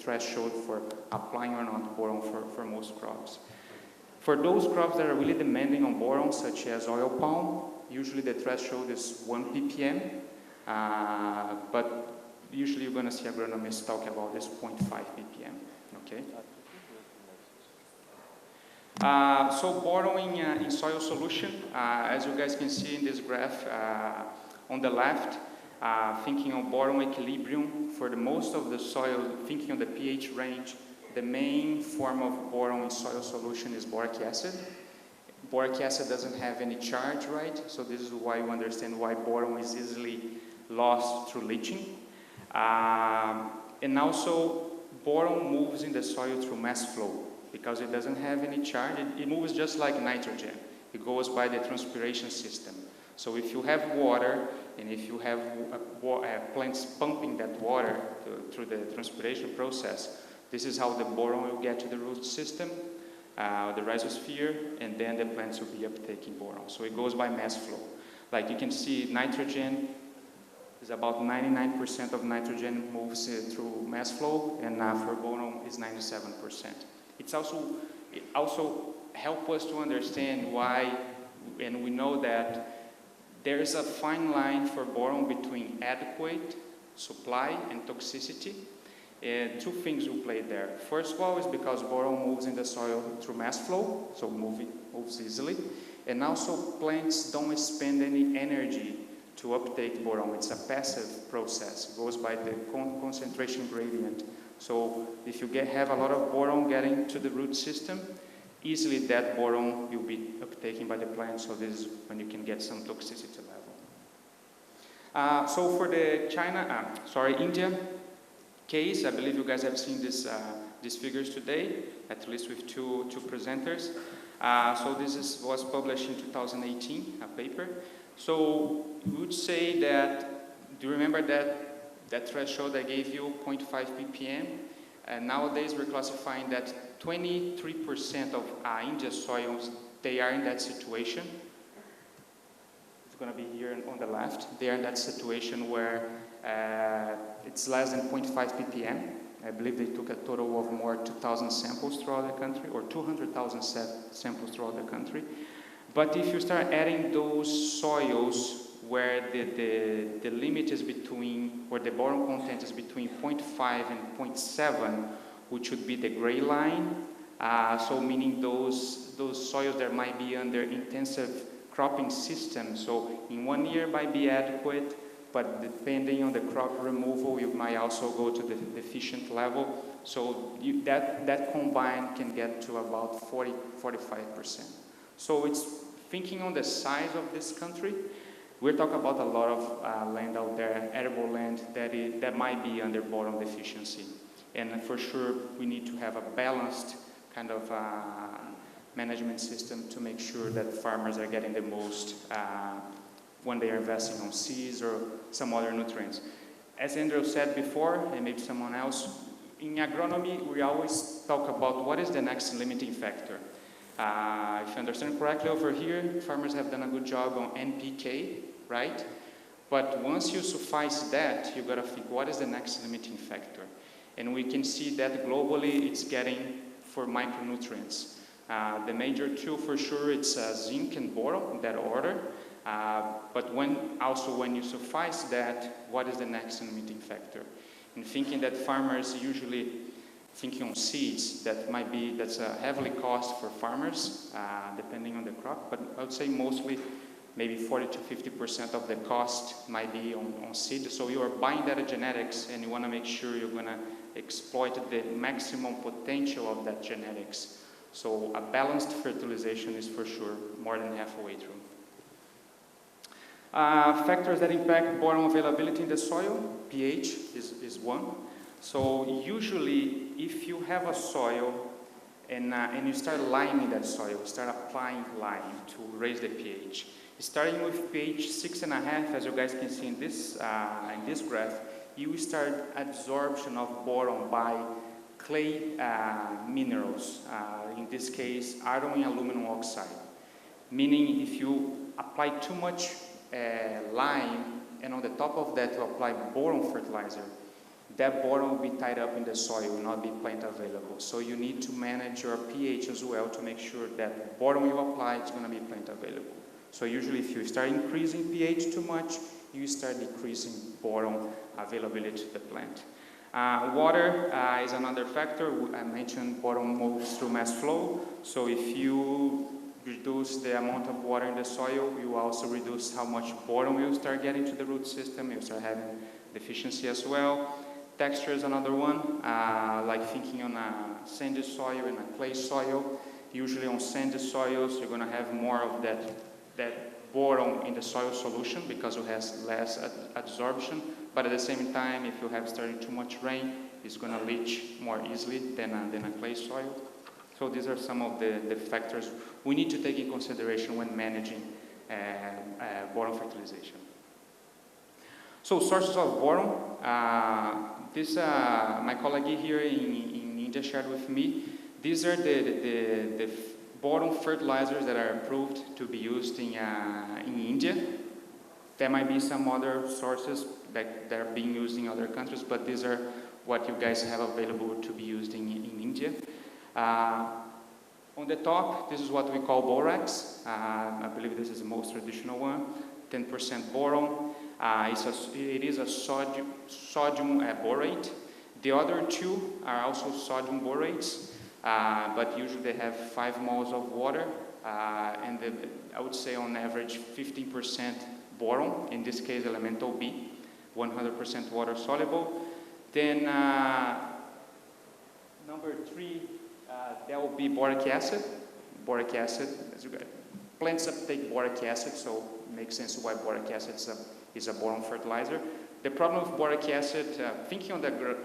threshold for applying or not boron for most crops. For those crops that are really demanding on boron, such as oil palm, usually the threshold is 1 ppm, but usually you're going to see agronomists talk about this 0.5 ppm, okay? So boron in soil solution, as you guys can see in this graph on the left, thinking of boron equilibrium for the most of the soil, thinking of the pH range, the main form of boron in soil solution is boric acid. Boric acid doesn't have any charge, right? So this is why you understand why boron is easily lost through leaching. And also, boron moves in the soil through mass flow because it doesn't have any charge. It moves just like nitrogen. It goes by the transpiration system. So if you have water, and if you have plants pumping that water through the transpiration process, this is how the boron will get to the root system, the rhizosphere, and then the plants will be uptaking boron. So it goes by mass flow. Like you can see, nitrogen is about 99% of nitrogen moves through mass flow, and for boron is 97%. It also helps us to understand why, and we know that there is a fine line for boron between adequate supply and toxicity. And two things will play there. First of all is because boron moves in the soil through mass flow, so moves easily. And also plants don't spend any energy to uptake boron. It's a passive process. It goes by the concentration gradient. So if you have a lot of boron getting to the root system, easily that boron will be uptaken by the plant. So this is when you can get some toxicity level. So for the India case, I believe you guys have seen these figures today, at least with two presenters. So this was published in 2018, a paper. So we would say that, do you remember that threshold I gave you, 0.5 ppm? And nowadays we're classifying that 23% of India's soils, they are in that situation. It's going to be here on the left. They are in that situation where it's less than 0.5 ppm. I believe they took a total of more 2,000 samples throughout the country, or 200,000 samples throughout the country. But if you start adding those soils where the limit is between, where the boron content is between 0.5 and 0.7, which would be the gray line, so meaning those soils that might be under intensive cropping system. So in 1 year might be adequate, but depending on the crop removal, you might also go to the deficient level. So that combined can get to about 40-45%. So it's thinking on the size of this country. We're talking about a lot of land out there, arable land, that might be under boron deficiency. And for sure, we need to have a balanced kind of management system to make sure that farmers are getting the most when they are investing on seeds or some other nutrients. As Andrew said before, and maybe someone else, in agronomy, we always talk about what is the next limiting factor. If I understand correctly over here, farmers have done a good job on NPK, right? But once you suffice that, you got to think, what is the next limiting factor? And we can see that globally, it's getting for micronutrients. The major two for sure, it's zinc and boron in that order. But when you suffice that, what is the next limiting factor? And thinking that farmers usually thinking on seeds, that's a heavily cost for farmers, depending on the crop, but I would say mostly maybe 40 to 50% of the cost might be on seed. So you are buying that genetics and you want to make sure you're going to exploit the maximum potential of that genetics. So a balanced fertilization is for sure more than halfway through. Factors that impact boron availability in the soil, pH is one. So usually if you have a soil and you start liming that soil, start applying lime to raise the pH. Starting with pH 6.5, as you guys can see in this graph, you start absorption of boron by clay minerals, in this case iron and aluminum oxide. Meaning if you apply too much lime and on the top of that you apply boron fertilizer, that boron will be tied up in the soil, will not be plant available. So you need to manage your pH as well to make sure that the boron you apply is going to be plant available. So usually if you start increasing pH too much, you start decreasing boron availability to the plant. Water is another factor. I mentioned boron moves through mass flow. So if you reduce the amount of water in the soil, you also reduce how much boron you start getting to the root system. You start having deficiency as well. Texture is another one, like thinking on a sandy soil and a clay soil. Usually on sandy soils, you're going to have more of that boron in the soil solution because it has less absorption. But at the same time, if you have starting too much rain, it's going to leach more easily than a clay soil. So these are some of the factors we need to take in consideration when managing boron fertilization. So sources of boron. My colleague here in India shared with me. These are the boron fertilizers that are approved to be used in India. There might be some other sources that are being used in other countries, but these are what you guys have available to be used in India. On the top, this is what we call borax. I believe this is the most traditional one, 10% boron. It is a sodium borate. The other two are also sodium borates, but usually they have 5 moles of water, and I would say on average 15% boron, in this case elemental B, 100% water soluble. Then number 3, that will be boric acid. Boric acid, as you got, plants uptake boric acid, so it makes sense why boric acid is a boron fertilizer. The problem with boric acid, thinking on the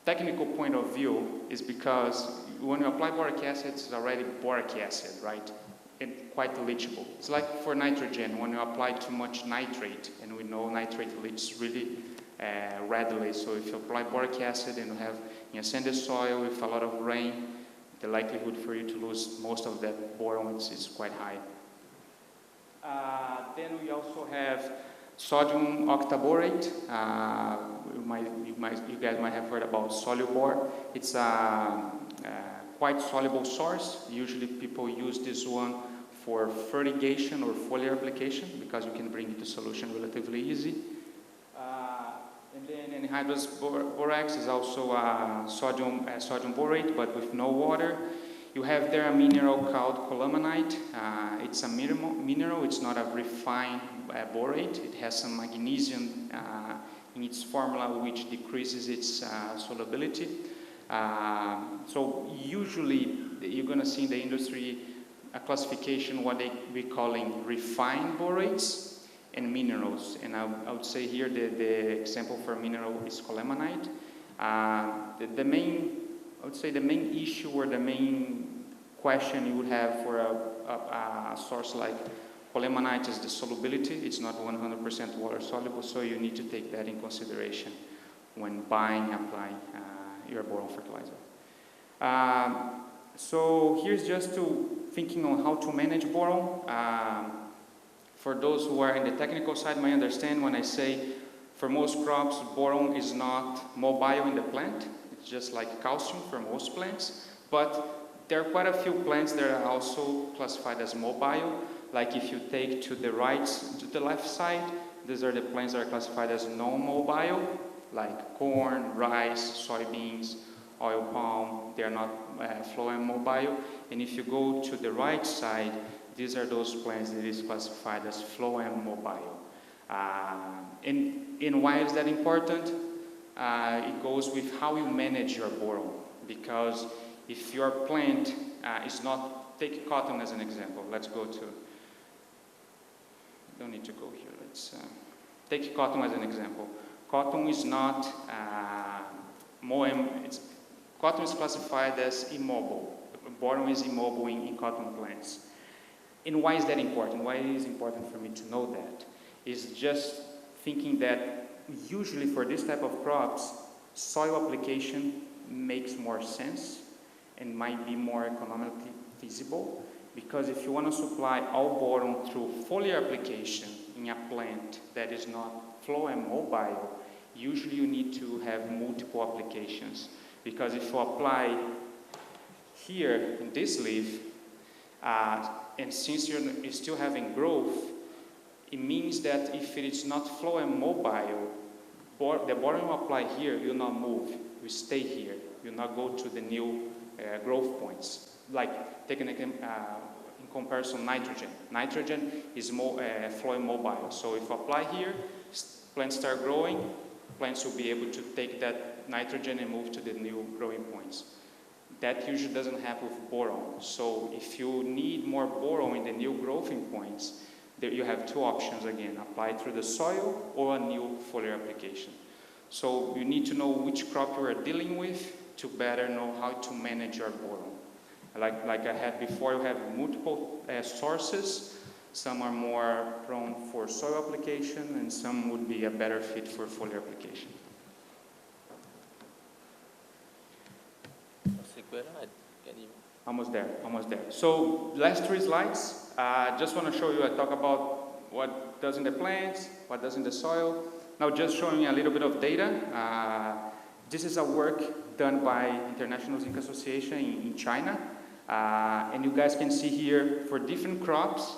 technical point of view, is because when you apply boric acid, it's already boric acid, right? And quite leachable. It's like for nitrogen, when you apply too much nitrate, and we know nitrate leaches really readily. So if you apply boric acid and you have in a sandy soil with a lot of rain, the likelihood for you to lose most of that boron is quite high. Then we also have sodium octaborate. You guys might have heard about Solubor. It's a quite soluble source. Usually people use this one for fertigation or foliar application because you can bring it to solution relatively easy. And then anhydrous borax is also sodium borate, but with no water. You have there a mineral called colamanite. It's a mineral, it's not a refined borate. It has some magnesium in its formula, which decreases its solubility. So usually you're going to see in the industry a classification what we're calling refined borates and minerals. And I would say here the example for mineral is colamanite. The main issue or the main question you would have for a source like colamanite is the solubility. It's not 100% water soluble, so you need to take that in consideration when buying, applying your boron fertilizer. So here's just thinking on how to manage boron. For those who are in the technical side might understand when I say for most crops, boron is not mobile in the plant. It's just like calcium for most plants. But there are quite a few plants that are also classified as mobile. Like if you take to the left side, these are the plants that are classified as non-mobile, like corn, rice, soybeans, oil palm. They are not phloem mobile. And if you go to the right side, these are those plants that is classified as phloem mobile. And why is that important? It goes with how you manage your boron. Because if your plant is not, take cotton as an example. Let's go to, don't need to go here. Let's take cotton as an example. Cotton is not cotton is classified as immobile. Boron is immobile in cotton plants. And why is that important? Why is it important for me to know that? It's just thinking that usually for this type of crops, soil application makes more sense and might be more economically feasible, because if you want to supply all boron through foliar application in a plant that is not phloem mobile, usually you need to have multiple applications, because if you apply here in this leaf, and since you're still having growth, it means that if it is not phloem mobile, the boron you apply here will not move, will stay here, will not go to the new growth points. Like taking in comparison nitrogen. Nitrogen is more phloem mobile, so if you apply here, plants start growing, plants will be able to take that nitrogen and move to the new growing points. That usually doesn't happen with boron. So if you need more boron in the new growing points, there you have two options again, apply through the soil or a new foliar application. So you need to know which crop you are dealing with to better know how to manage your boron. Like I had before, you have multiple sources. Some are more prone for soil application and some would be a better fit for foliar application. Almost there. So last 3 slides, just want to show you, I talk about what does in the plants, what does in the soil. Now just showing you a little bit of data. This is a work done by International Zinc Association in China. And you guys can see here for different crops,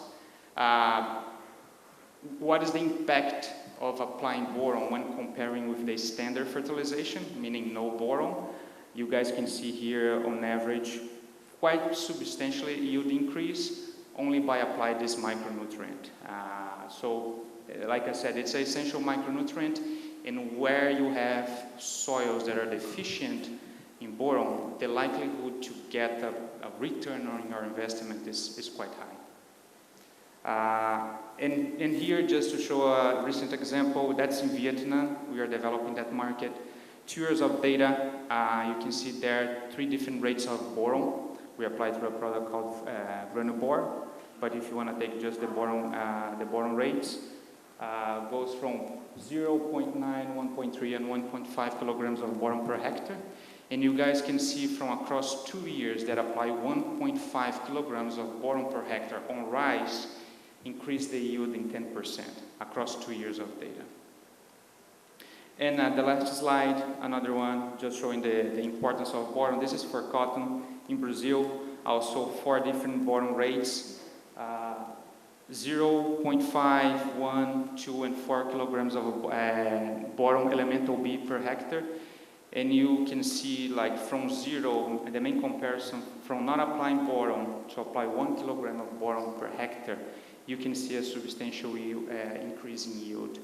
what is the impact of applying boron when comparing with the standard fertilization, meaning no boron. You guys can see here on average quite substantially yield increase only by applying this micronutrient. So like I said, it's an essential micronutrient, and where you have soils that are deficient in boron, the likelihood to get a return on your investment is quite high. And here, just to show a recent example, that's in Vietnam. We are developing that market. 2 years of data, you can see there 3 different rates of boron. We applied to a product called Hon'ble, but if you want to take just the boron rates, goes from 0.9, 1.3, and 1.5 kilograms of boron per hectare. And you guys can see from across 2 years that apply 1.5 kilograms of boron per hectare on rice, increase the yield in 10% across 2 years of data. And the last slide, another one, just showing the importance of boron. This is for cotton in Brazil, also 4 different boron rates, 0.5, 1, 2, and 4 kilograms of boron elemental B per hectare. And you can see like from 0, the main comparison, from not applying boron to apply 1 kilogram of boron per hectare, you can see a substantial increase in yield.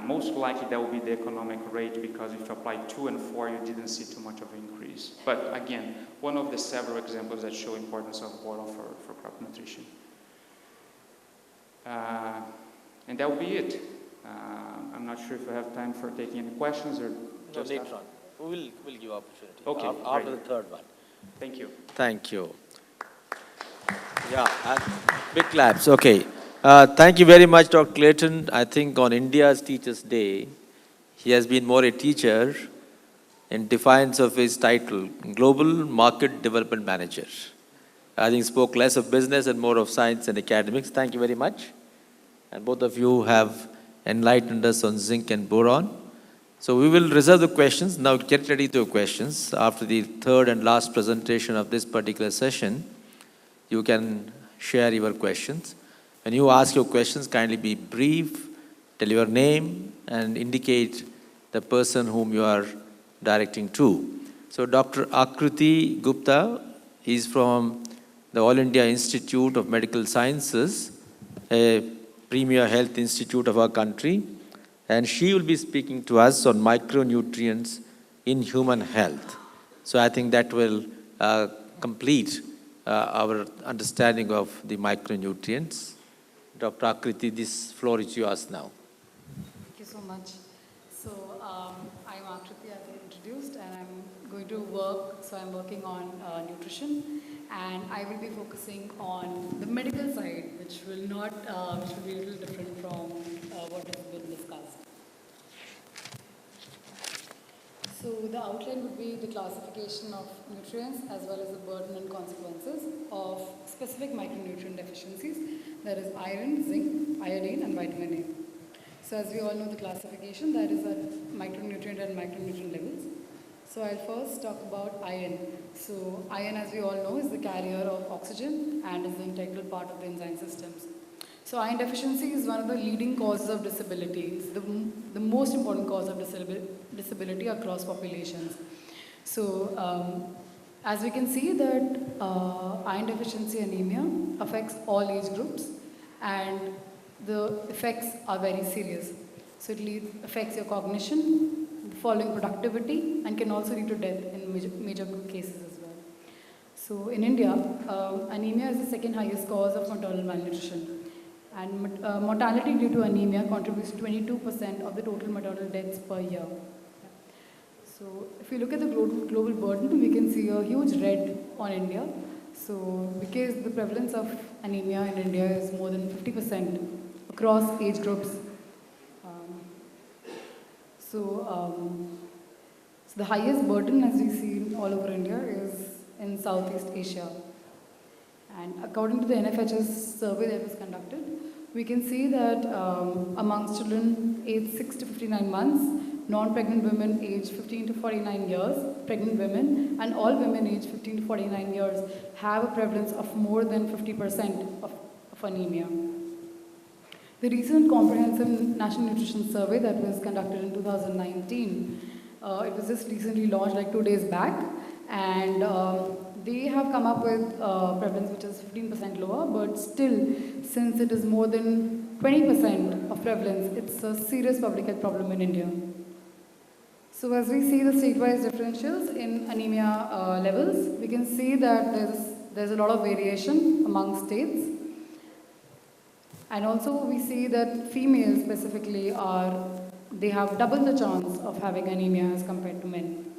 Most likely that will be the economic rate, because if you apply 2 and 4, you didn't see too much of an increase. But again, one of the several examples that show importance of boron for crop nutrition. And that will be it. I'm not sure if we have time for taking any questions or just later on. We'll give opportunity. Okay, after the third one. Thank you. Thank you. Yeah, big claps. Okay. Thank you very much, Dr. Clayton. I think on India's Teachers' Day, he has been more a teacher in defiance of his title, Global Market Development Manager. I think spoke less of business and more of science and academics. Thank you very much. And both of you have enlightened us on zinc and boron. So we will reserve the questions. Now get ready to your questions. After the third and last presentation of this particular session, you can share your questions. When you ask your questions, kindly be brief, tell your name, and indicate the person whom you are directing to. So Dr. Akriti Gupta is from the All India Institute of Medical Sciences, a premier health institute of our country, and she will be speaking to us on micronutrients in human health. So I think that will complete our understanding of the micronutrients. Dr. Akriti, this floor is yours now. Thank you so much. So I'm Akriti, as I introduced, and I'm going to work, so I'm working on nutrition, and I will be focusing on the medical side, which will not, which will be a little different from what has been discussed. So the outline would be the classification of nutrients as well as the burden and consequences of specific micronutrient deficiencies, that is iron, zinc, iodine, and vitamin A. So as we all know the classification, that is at micronutrient and macronutrient levels. So I'll first talk about iron. So iron, as we all know, is the carrier of oxygen and is the integral part of the enzyme systems. So iron deficiency is one of the leading causes of disability. It's the most important cause of disability across populations. So as we can see that iron deficiency anemia affects all age groups and the effects are very serious. So it affects your cognition, following productivity, and can also lead to death in major cases as well. So in India, anemia is the second highest cause of maternal malnutrition. And mortality due to anemia contributes to 22% of the total maternal deaths per year. So if you look at the global burden, we can see a huge red on India. So because the prevalence of anemia in India is more than 50% across age groups. So the highest burden, as we see all over India, is in Southeast Asia. And according to the NFHS survey that was conducted, we can see that amongst children aged 6 to 59 months, non-pregnant women aged 15 to 49 years, pregnant women, and all women aged 15 to 49 years have a prevalence of more than 50% of anemia. The recent comprehensive national nutrition survey that was conducted in 2019, it was just recently launched like 2 days back, and they have come up with prevalence which is 15% lower, but still, since it is more than 20% of prevalence, it's a serious public health problem in India. So as we see the state-wise differentials in anemia levels, we can see that there's a lot of variation among states. And also we see that females specifically they have double the chance of having anemia as compared to men.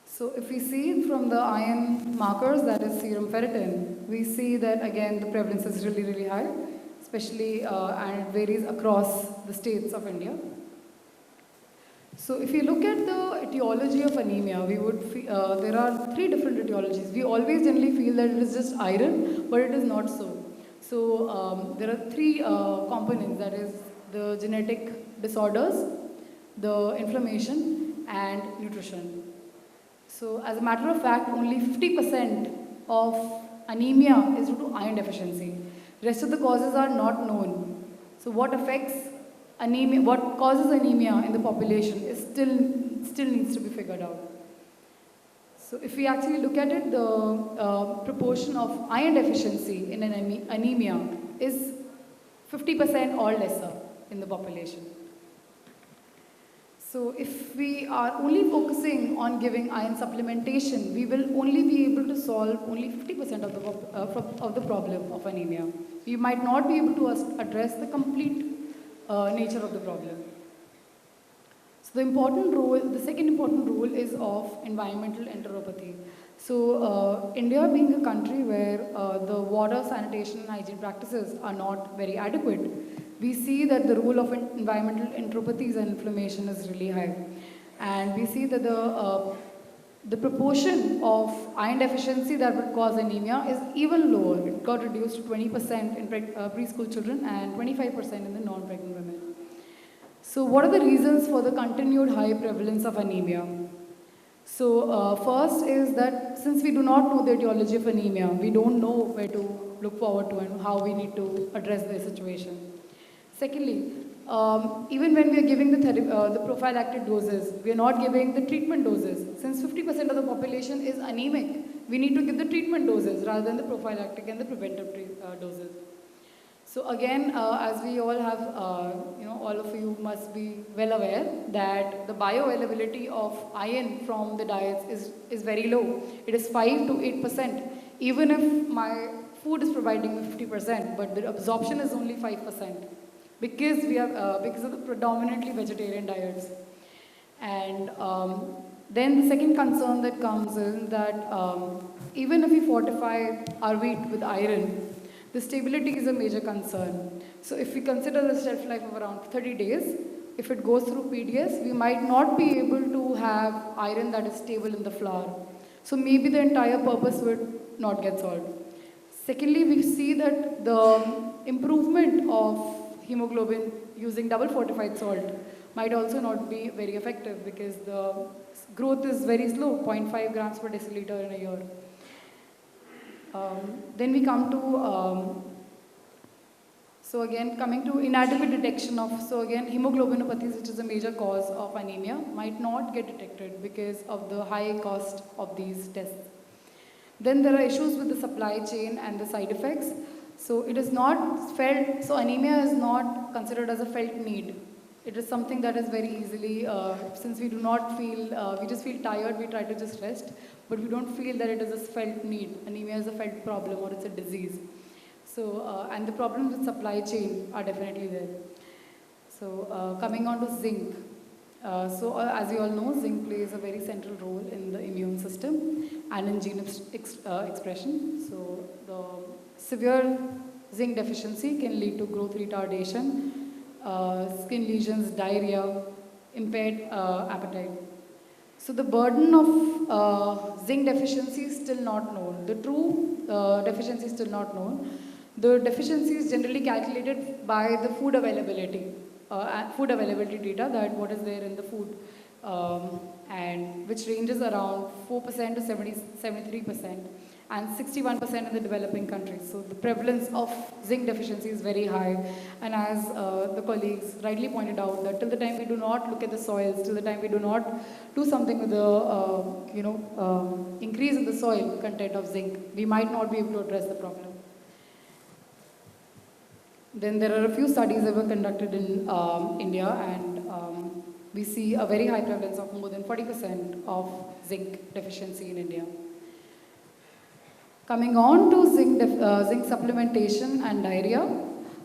So if we see from the iron markers, that is serum ferritin, we see that again the prevalence is really, really high, especially and it varies across the states of India. So if you look at the etiology of anemia, we would there are 3 different etiologies. We always generally feel that it is just iron, but it is not so. So there are 3 components, that is the genetic disorders, the inflammation, and nutrition. So as a matter of fact, only 50% of anemia is due to iron deficiency. Rest of the causes are not known. So what affects anemia, what causes anemia in the population is still needs to be figured out. So if we actually look at it, the proportion of iron deficiency in an anemia is 50% or lesser in the population. So if we are only focusing on giving iron supplementation, we will only be able to solve only 50% of the problem of anemia. We might not be able to address the complete nature of the problem. So the second important role is of environmental enteropathy. So India being a country where the water, sanitation and hygiene practices are not very adequate, we see that the role of environmental enteropathies and inflammation is really high. And we see that the proportion of iron deficiency that would cause anemia is even lower. It got reduced to 20% in preschool children and 25% in the non-pregnant women. So what are the reasons for the continued high prevalence of anemia? So first is that since we do not know the etiology of anemia, we don't know where to look forward to and how we need to address the situation. Secondly, even when we are giving the prophylactic doses, we are not giving the treatment doses. Since 50% of the population is anemic, we need to give the treatment doses rather than the prophylactic and the preventive doses. So again, as we all have, all of you must be well aware that the bioavailability of iron from the diets is very low. It is 5 to 8%. Even if my food is providing me 50%, but the absorption is only 5%. Because of the predominantly vegetarian diets. And then the second concern that comes in that even if we fortify our wheat with iron, the stability is a major concern. So if we consider the shelf life of around 30 days, if it goes through PDS, we might not be able to have iron that is stable in the flour. So maybe the entire purpose would not get solved. Secondly, we see that the improvement of hemoglobin using double fortified salt might also not be very effective because the growth is very slow, 0.5 grams per deciliter in a year. Then we come to, so again, coming to inadequate detection of, so again, hemoglobinopathies, which is a major cause of anemia, might not get detected because of the high cost of these tests. Then there are issues with the supply chain and the side effects. So it is not felt, so anemia is not considered as a felt need. It is something that is very easily, since we do not feel, we just feel tired, we try to just rest, but we don't feel that it is a felt need. Anemia is a felt problem or it's a disease. So, and the problems with supply chain are definitely there. So, coming on to zinc. As you all know, zinc plays a very central role in the immune system and in gene expression. So, the severe zinc deficiency can lead to growth retardation, skin lesions, diarrhea, impaired appetite. So the burden of zinc deficiency is still not known. The true deficiency is still not known. The deficiency is generally calculated by the food availability data, that what is there in the food, and which ranges around 4% to 73%. And 61% in the developing countries. So the prevalence of zinc deficiency is very high. And as the colleagues rightly pointed out, that till the time we do not look at the soils, till the time we do not do something with the increase in the soil content of zinc, we might not be able to address the problem. Then there are a few studies that were conducted in India, and we see a very high prevalence of more than 40% of zinc deficiency in India. Coming on to zinc supplementation and diarrhea,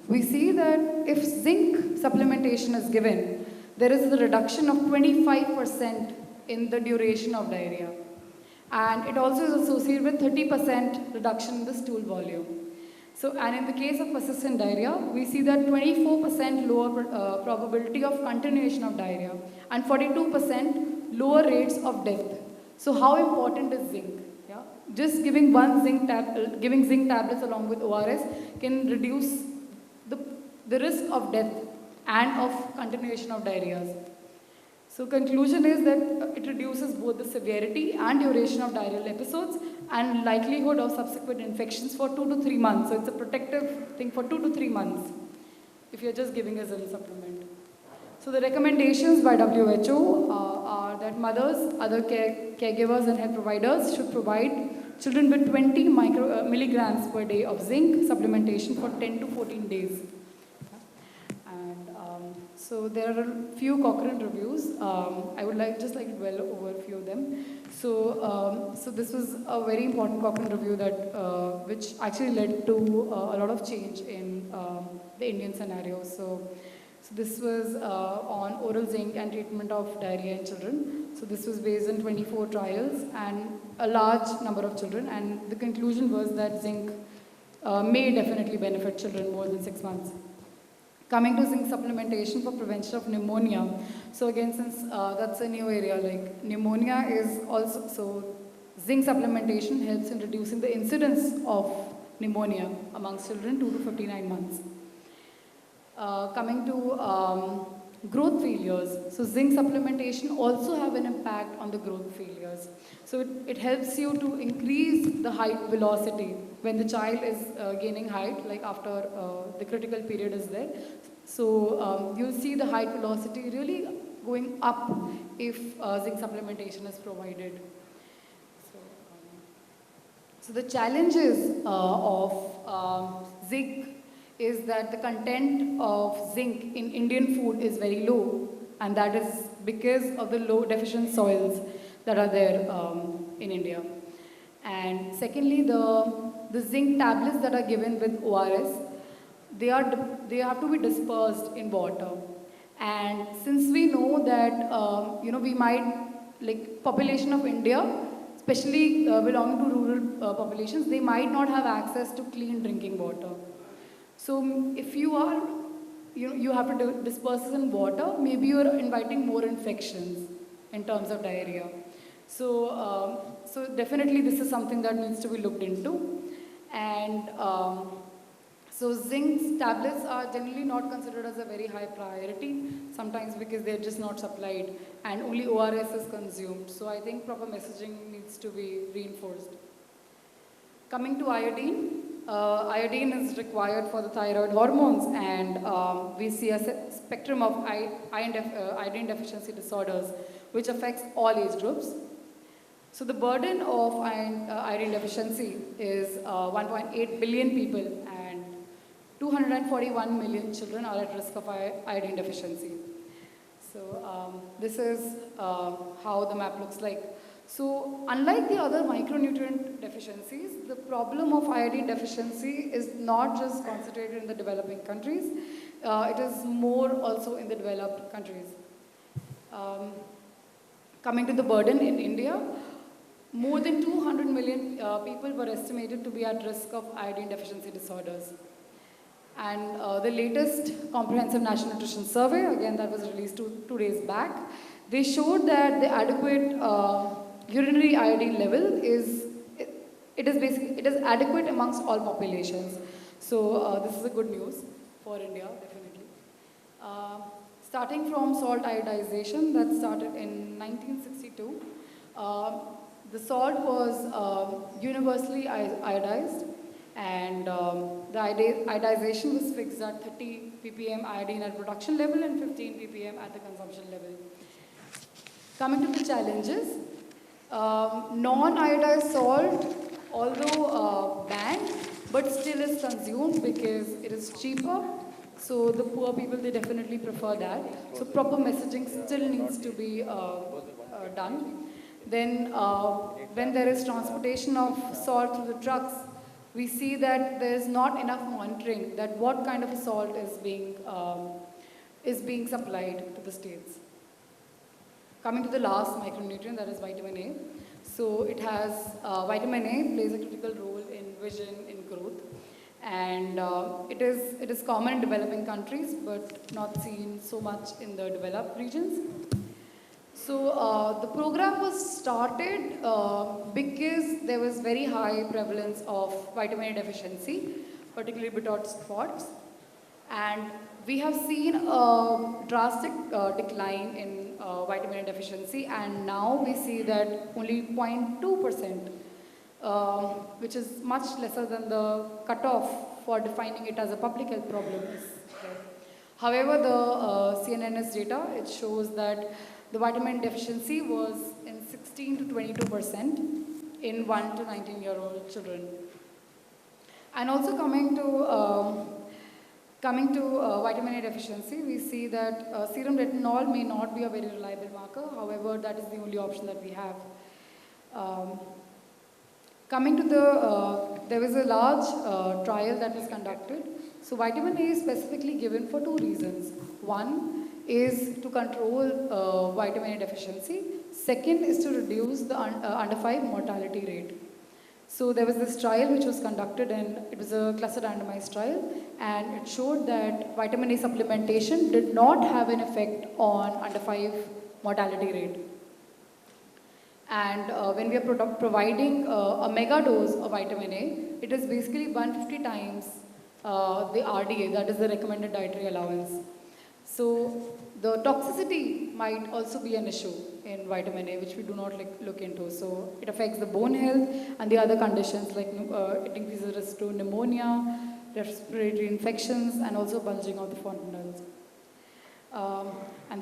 we see that if zinc supplementation is given, there is a reduction of 25% in the duration of diarrhea. And it also is associated with 30% reduction in the stool volume. So, and in the case of persistent diarrhea, we see that 24% lower probability of continuation of diarrhea and 42% lower rates of death. So how important is zinc? Just giving zinc tablets along with ORS can reduce the risk of death and of continuation of diarrheas. So conclusion is that it reduces both the severity and duration of diarrheal episodes and likelihood of subsequent infections for 2 to 3 months. So it's a protective thing for 2 to 3 months if you're just giving a zinc supplement. So the recommendations by WHO are that mothers, other caregivers and health providers should provide children with 20 milligrams per day of zinc supplementation for 10 to 14 days. And so there are a few Cochrane reviews. I would just like to dwell over a few of them. So, so this was a very important Cochrane review that which actually led to a lot of change in the Indian scenario. So this was on oral zinc and treatment of diarrhea in children. So this was based on 24 trials and a large number of children. And the conclusion was that zinc may definitely benefit children more than 6 months. Coming to zinc supplementation for prevention of pneumonia. So again, since that's a new area, like pneumonia is also, so zinc supplementation helps in reducing the incidence of pneumonia amongst children 2 to 59 months. Coming to growth failures. So zinc supplementation also have an impact on the growth failures. So it helps you to increase the height velocity when the child is gaining height, like after the critical period is there. So you'll see the height velocity really going up if zinc supplementation is provided. So the challenges of zinc is that the content of zinc in Indian food is very low, and that is because of the low deficient soils that are there in India. And secondly, the zinc tablets that are given with ORS, they have to be dispersed in water. And since we know that we might, like population of India, especially belonging to rural populations, they might not have access to clean drinking water. So if you are, you have to disperse it in water, maybe you are inviting more infections in terms of diarrhea. So, so definitely this is something that needs to be looked into. And So zinc tablets are generally not considered as a very high priority, sometimes because they're just not supplied and only ORS is consumed. So I think proper messaging needs to be reinforced. Coming to iodine, iodine is required for the thyroid hormones, and we see a spectrum of iodine deficiency disorders which affects all age groups. So the burden of iodine deficiency is 1.8 billion people, and 241 million children are at risk of iodine deficiency. So this is how the map looks like. So unlike the other micronutrient deficiencies, the problem of iodine deficiency is not just concentrated in the developing countries, it is more also in the developed countries. Coming to the burden in India, more than 200 million people were estimated to be at risk of iodine deficiency disorders. And the latest Comprehensive National Nutrition Survey, again that was released two days back, they showed that the adequate urinary iodine level is adequate amongst all populations. So this is a good news for India, definitely. Starting from salt iodization that started in 1962, the salt was universally iodized, and the iodization was fixed at 30 ppm iodine at production level and 15 ppm at the consumption level. Coming to the challenges, non-iodized salt, although banned, but still is consumed because it is cheaper. So the poor people, they definitely prefer that. So proper messaging still needs to be done. Then when there is transportation of salt through the trucks, we see that there is not enough monitoring that what kind of salt is being supplied to the states. Coming to the last micronutrient, that is vitamin A. So it has, vitamin A plays a critical role in vision, in growth. And it is common in developing countries, but not seen so much in the developed regions. So the program was started because there was very high prevalence of vitamin A deficiency, particularly Bitot spots. And we have seen a drastic decline in vitamin A deficiency, and now we see that only 0.2%, which is much lesser than the cutoff for defining it as a public health problem, is there. However, the CNNS data, it shows that the vitamin deficiency was in 16 to 22% in 1 to 19-year-old children. And also coming to vitamin A deficiency, we see that serum retinol may not be a very reliable marker. However, that is the only option that we have. Coming to there was a large trial that was conducted. So vitamin A is specifically given for two reasons. One is to control vitamin A deficiency. Second is to reduce the under 5 mortality rate. So there was this trial which was conducted, and it was a cluster randomized trial, and it showed that vitamin A supplementation did not have an effect on under 5 mortality rate. And when we are providing a mega dose of vitamin A, it is basically 150 times the RDA, that is the recommended dietary allowance. So the toxicity might also be an issue in vitamin A, which we do not look into. So it affects the bone health and the other conditions, like it increases risk to pneumonia, respiratory infections, and also bulging of the fontanelles. And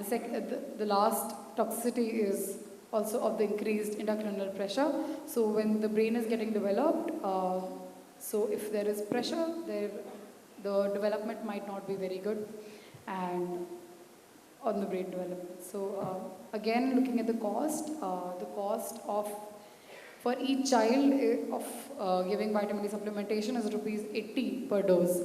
the last toxicity is also of the increased intracranial pressure. So when the brain is getting developed, so if there is pressure, the development might not be very good, and on the brain development. So again, looking at the cost for each child of giving vitamin D supplementation is rupees 80 per dose.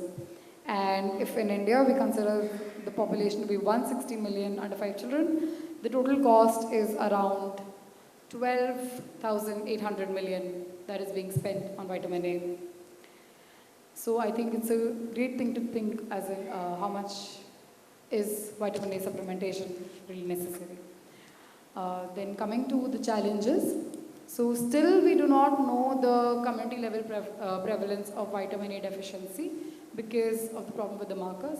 And if in India we consider the population to be 160 million under 5 children, the total cost is around 12,800 million that is being spent on vitamin A. So I think it's a great thing to think as in how much is vitamin A supplementation really necessary. Then coming to the challenges. So still we do not know the community level prevalence of vitamin A deficiency. because of the problem with the markers.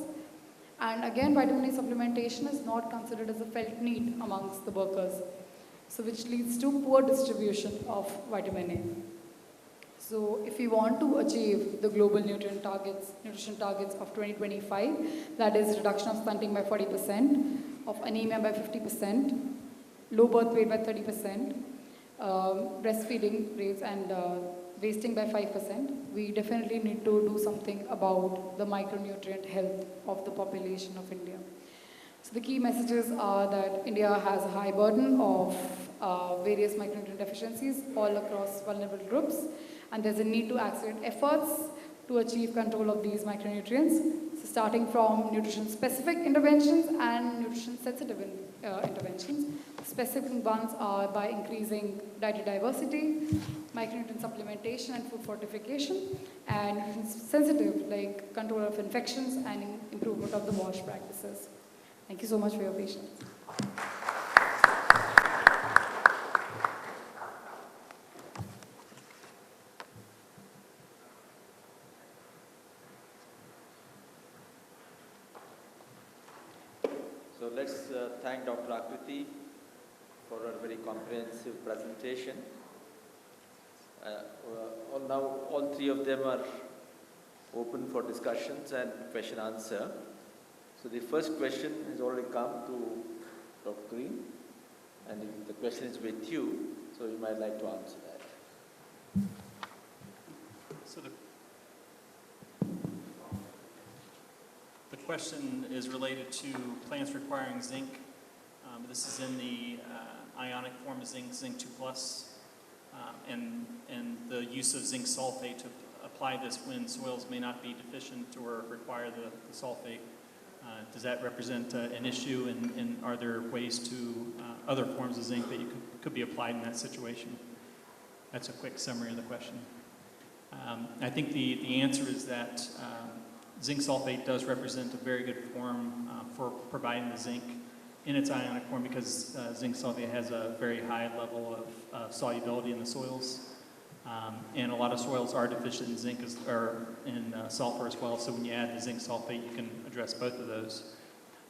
And again, vitamin A supplementation is not considered as a felt need amongst the workers, so which leads to poor distribution of vitamin A. So if we want to achieve the global nutrition targets of 2025, that is reduction of stunting by 40%, of anemia by 50%, low birth weight by 30%, breastfeeding rates and wasting by 5%, we definitely need to do something about the micronutrient health of the population of India. So the key messages are that India has a high burden of various micronutrient deficiencies all across vulnerable groups, and there's a need to accelerate efforts to achieve control of these micronutrients, so starting from nutrition-specific interventions and nutrition-sensitive interventions. Specific ones are by increasing dietary diversity, micronutrient supplementation and food fortification, and nutrition-sensitive like control of infections and improvement of the wash practices. Thank you so much for your patience. So let's thank Dr. Akriti for her very comprehensive presentation. Now all three of them are open for discussions and question answer. So the first question has already come to Dr. Green, and the question is with you, so you might like to answer that. So the question is related to plants requiring zinc. This is in the ionic form of zinc, Zinc 2+, and the use of zinc sulfate to apply this when soils may not be deficient or require the sulfate. Does that represent an issue, and are there ways to other forms of zinc that could be applied in that situation? That's a quick summary of the question. I think the answer is that zinc sulfate does represent a very good form for providing the zinc in its ionic form, because zinc sulfate has a very high level of solubility in the soils. And a lot of soils are deficient in zinc or in sulfur as well, so when you add the zinc sulfate, you can address both of those.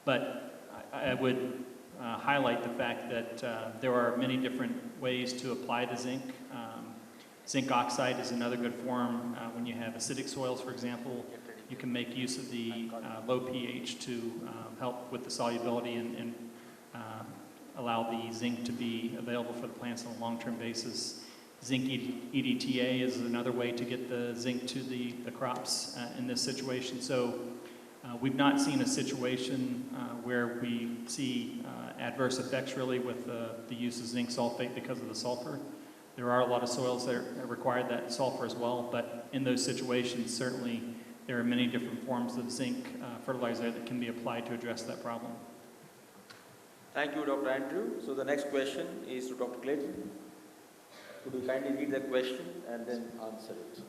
But I would highlight the fact that there are many different ways to apply the zinc. Zinc oxide is another good form. When you have acidic soils, for example, you can make use of the low pH to help with the solubility and allow the zinc to be available for the plants on a long-term basis. Zinc EDTA is another way to get the zinc to the crops in this situation. So we've not seen a situation where we see adverse effects really with the use of zinc sulfate because of the sulfur. There are a lot of soils that require that sulfur as well, but in those situations, certainly there are many different forms of zinc fertilizer that can be applied to address that problem. Thank you, Dr. Andrew. So the next question is to Dr. Clayton. Could you kindly read the question and then answer it?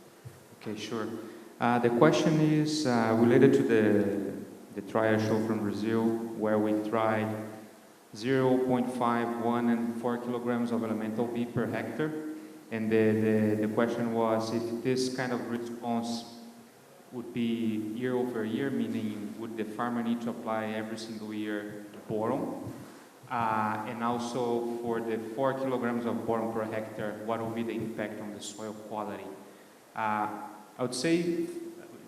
Okay, sure. The question is related to the trial show from Brazil, where we tried 0.5, 1, and 4 kilograms of elemental B per hectare. And the question was if this kind of response would be year over year, meaning would the farmer need to apply every single year boron? And also for the 4 kilograms of boron per hectare, what will be the impact on the soil quality? I would say,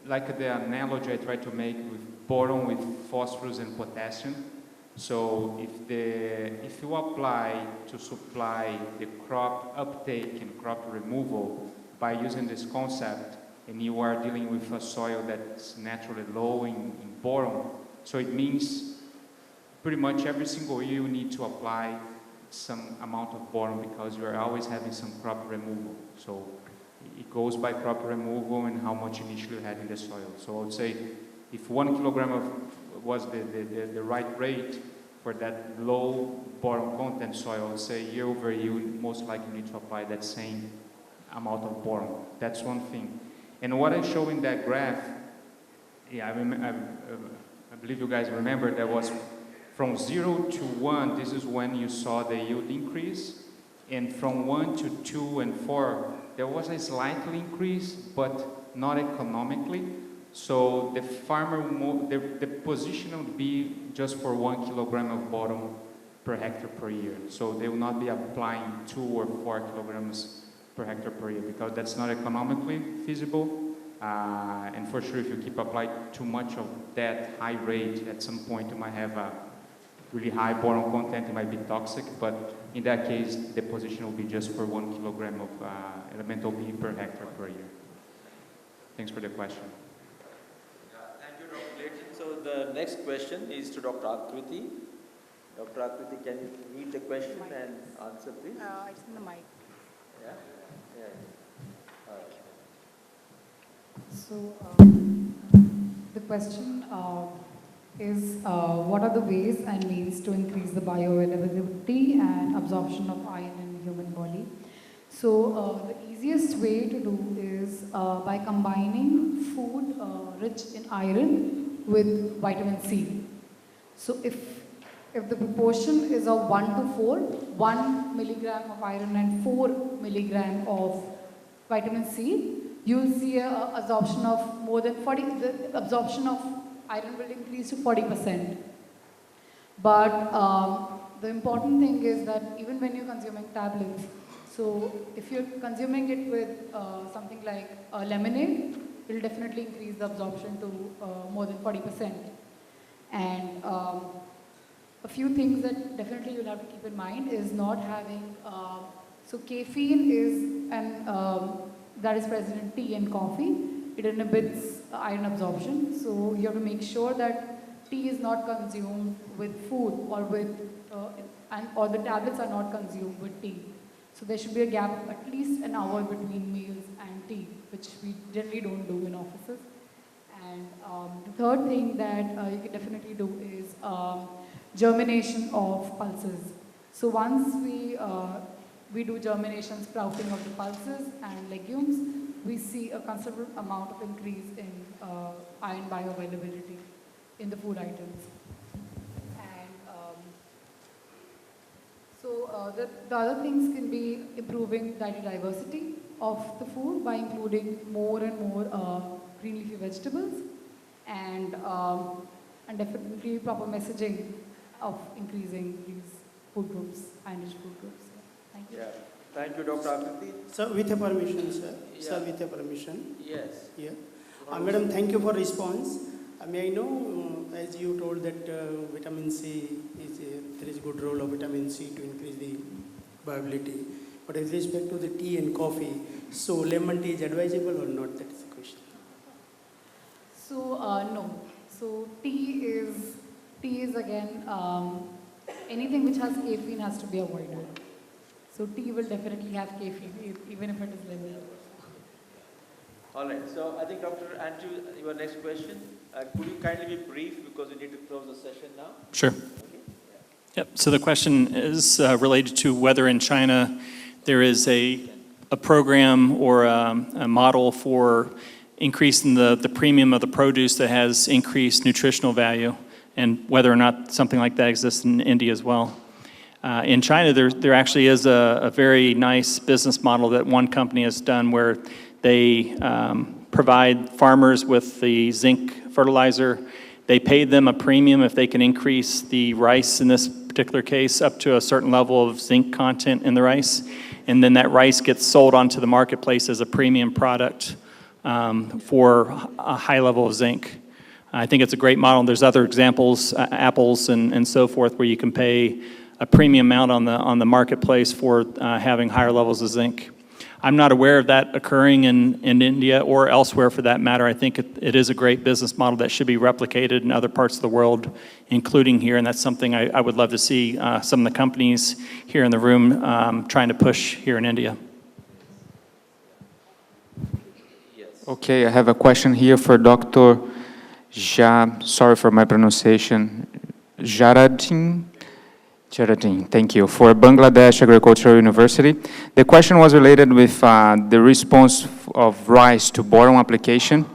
like the analogy I tried to make with boron with phosphorus and potassium. So if you apply to supply the crop uptake and crop removal by using this concept, and you are dealing with a soil that's naturally low in boron, so it means pretty much every single year you need to apply some amount of boron because you are always having some crop removal. So it goes by crop removal and how much initially you had in the soil. So I would say if 1 kilogram was the right rate for that low boron content soil, I would say year over year you most likely need to apply that same amount of boron. That's one thing. And what I show in that graph, yeah, I believe you guys remember, that was from 0 to 1, this is when you saw the yield increase. And from 1 to 2 and 4, there was a slight increase, but not economically. So the farmer, the position will be just for 1 kilogram of bottom per hectare per year. So they will not be applying 2 or 4 kilograms per hectare per year because that's not economically feasible. And for sure, if you keep applying too much of that high rate, at some point you might have a really high boron content, it might be toxic, but in that case, the position will be just for 1 kilogram of elemental B per hectare per year. Thanks for the question. Thank you, Dr. Clayton. So the next question is to Dr. Akriti. Dr. Akriti, can you read the question and answer, please? It's in the mic. Yeah? Yeah. All right. So the question is what are the ways and means to increase the bioavailability and absorption of iron in the human body? So the easiest way to do is by combining food rich in iron with vitamin C. So if the proportion is of 1 to 4, 1 milligram of iron and 4 milligram of vitamin C, you will see a absorption of more than 40, the absorption of iron will increase to 40%. But the important thing is that even when you're consuming tablets, so if you're consuming it with something like lemonade, it will definitely increase the absorption to more than 40%. And a few things that definitely you'll have to keep in mind is not having, so caffeine is that is present in tea and coffee. It inhibits iron absorption. So you have to make sure that tea is not consumed with food or with, or the tablets are not consumed with tea. So there should be a gap of at least an hour between meals and tea, which we generally don't do in offices. And the third thing that you can definitely do is germination of pulses. So once we do germination, sprouting of the pulses and legumes, we see a considerable amount of increase in iron bioavailability in the food items. And the other things can be improving dietary diversity of the food by including more and more green leafy vegetables and definitely proper messaging of increasing these food groups, iron-rich food groups. Thank you. Yeah. Thank you, Dr. Akriti. Sir, with your permission, sir. Yeah. Sir, with your permission. Yes. Yeah. Madam, thank you for response. May I know, as you told that vitamin C, there is good role of vitamin C to increase the viability. But with respect to the tea and coffee, so lemon tea is advisable or not? That is the question. So, no. So, tea is again, anything which has caffeine has to be avoided. So tea will definitely have caffeine, even if it is lemon. All right. So I think Dr. Andrew, your next question. Could you kindly be brief because we need to close the session now? Sure. Okay. Yep. So the question is related to whether in China there is a program or a model for increasing the premium of the produce that has increased nutritional value, and whether or not something like that exists in India as well. In China, there actually is a very nice business model that one company has done where they provide farmers with the zinc fertilizer. They pay them a premium if they can increase the rice, in this particular case, up to a certain level of zinc content in the rice. And then that rice gets sold onto the marketplace as a premium product for a high level of zinc. I think it's a great model. There's other examples, apples and so forth, where you can pay a premium amount on the marketplace for having higher levels of zinc. I'm not aware of that occurring in India or elsewhere for that matter. I think it is a great business model that should be replicated in other parts of the world, including here, and that's something I would love to see some of the companies here in the room trying to push here in India. Yes. Okay, I have a question here for Dr. Sorry for my pronunciation. Chaudhary, thank you, for Bangladesh Agricultural University. The question was related with the response of rice to boron application.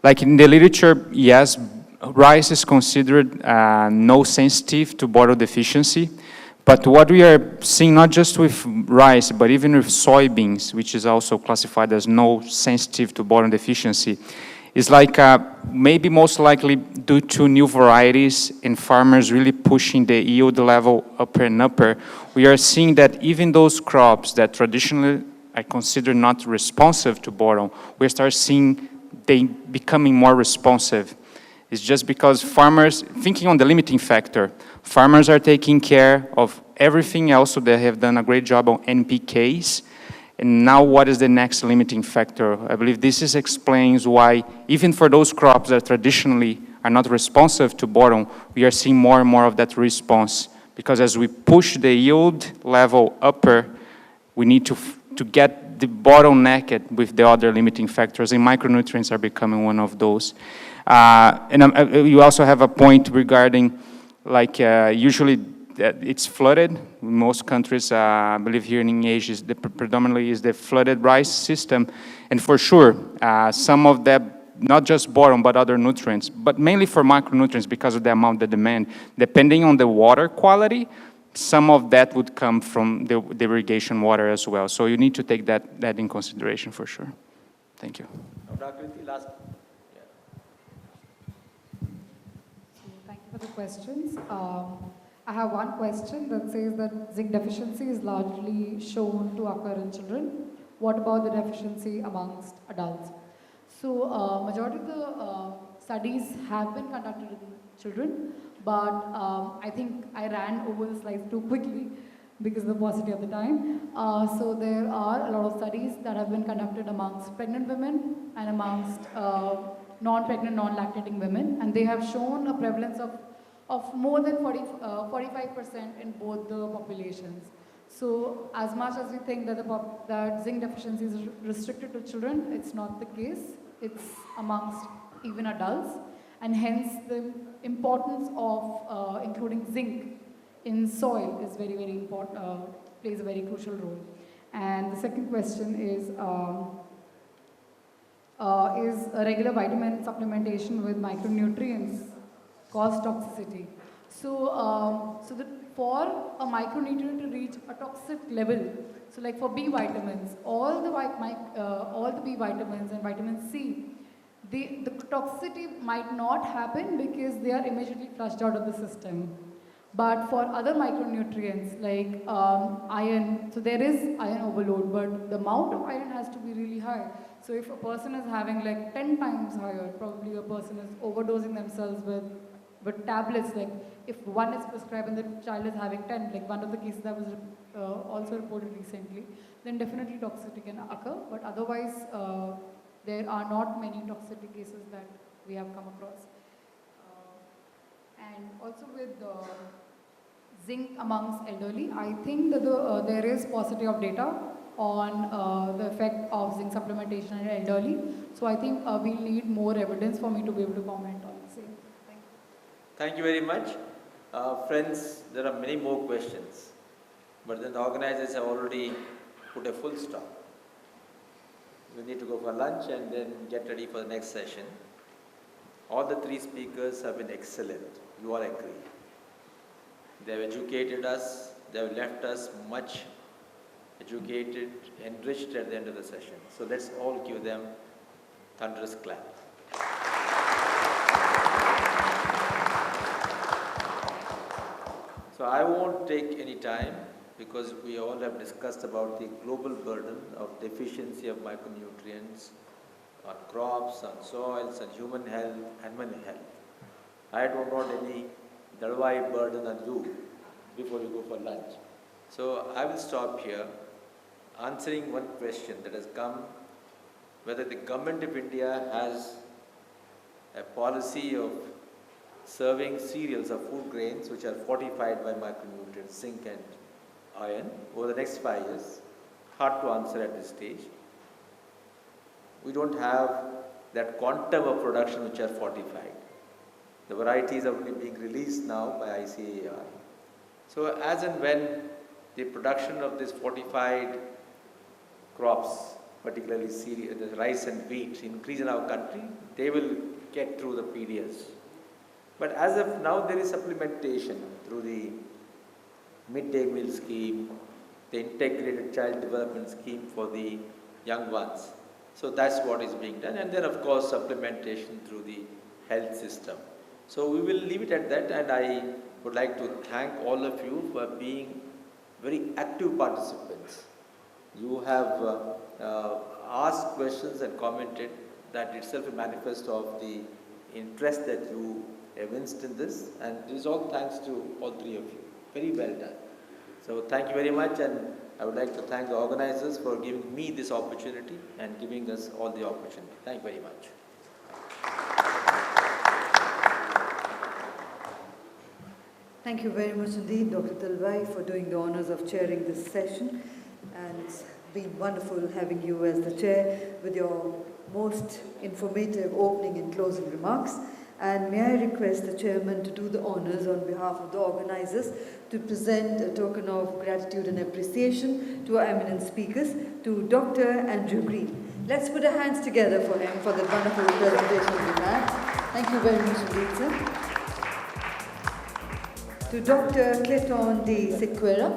Like in the literature, yes, rice is considered no sensitive to boron deficiency. But what we are seeing, not just with rice, but even with soybeans, which is also classified as no sensitive to boron deficiency, is like maybe most likely due to new varieties and farmers really pushing the yield level upper and upper, we are seeing that even those crops that traditionally are considered not responsive to boron, we start seeing they becoming more responsive. It's just because farmers, thinking on the limiting factor, farmers are taking care of everything else, so they have done a great job on NPKs. And now what is the next limiting factor? I believe this explains why, even for those crops that traditionally are not responsive to boron, we are seeing more and more of that response. Because as we push the yield level upper, we need to get the bottlenecked with the other limiting factors, and micronutrients are becoming one of those. You also have a point regarding, like, usually it's flooded. In most countries, I believe here in Asia, predominantly is the flooded rice system. And for sure, some of that, not just boron, but other nutrients, but mainly for micronutrients because of the amount of demand. Depending on the water quality, some of that would come from the irrigation water as well. So you need to take that in consideration for sure. Thank you. Dr. last. Thank you for the questions. I have one question that says that zinc deficiency is largely shown to occur in children. What about the deficiency amongst adults? So, majority of the studies have been conducted in children, but I think I ran over the slides too quickly because of the paucity of the time. So there are a lot of studies that have been conducted amongst pregnant women and amongst non-pregnant, non-lactating women, and they have shown a prevalence of more than 45% in both the populations. So as much as we think that, that zinc deficiency is restricted to children, it's not the case. It's amongst even adults, and hence the importance of including zinc in soil is very, very important, plays a very crucial role. And the second question is a regular vitamin supplementation with micronutrients cause toxicity? So, for a micronutrient to reach a toxic level, so like for B vitamins, all the B vitamins and vitamin C, the toxicity might not happen because they are immediately flushed out of the system. But for other micronutrients like iron, so there is iron overload, but the amount of iron has to be really high. So if a person is having like 10 times higher, probably a person is overdosing themselves with tablets. Like if one is prescribed and the child is having 10, like one of the cases that was also reported recently, then definitely toxicity can occur. But otherwise, there are not many toxicity cases that we have come across. And also with zinc amongst elderly, I think that there is paucity of data on the effect of zinc supplementation in elderly. So I think we'll need more evidence for me to be able to comment on the same. Thank you. Thank you very much. Friends, there are many more questions, but then the organizers have already put a full stop. We need to go for lunch and then get ready for the next session. All the three speakers have been excellent. You all agree. They have educated us. They have left us much educated, enriched at the end of the session. So let's all give them thunderous clap. So I won't take any time because we all have discussed about the global burden of deficiency of micronutrients on crops, on soils, on human health, animal health. I don't want any dalwai burden on you before you go for lunch. So I will stop here answering one question that has come, whether the government of India has a policy of serving cereals or food grains which are fortified by micronutrients, zinc and iron over the next 5 years. Hard to answer at this stage. We don't have that quantum of production which are fortified. The varieties are only being released now by IZA. So as and when the production of this fortified crops, particularly cereal, the rice and wheat, increase in our country, they will get through the PDS. But as of now, there is supplementation through the midday meal scheme, the integrated child development scheme for the young ones. So that's what is being done. And then of course supplementation through the health system. So we will leave it at that, and I would like to thank all of you for being very active participants. You have asked questions and commented. That itself a manifest of the interest that you evinced in this, and this is all thanks to all three of you. Very well done. So thank you very much, and I would like to thank the organizers for giving me this opportunity and giving us all the opportunity. Thank you very much. Thank you very much indeed, Dr. Talwai, for doing the honors of chairing this session. And it's been wonderful having you as the chair with your most informative opening and closing remarks. And may I request the chairman to do the honors on behalf of the organizers to present a token of gratitude and appreciation to our eminent speakers, to Dr. Andrew Green. Let's put our hands together for him for the wonderful presentation we've had. Thank you very much indeed, sir. To Dr. Clayton de Sequeira.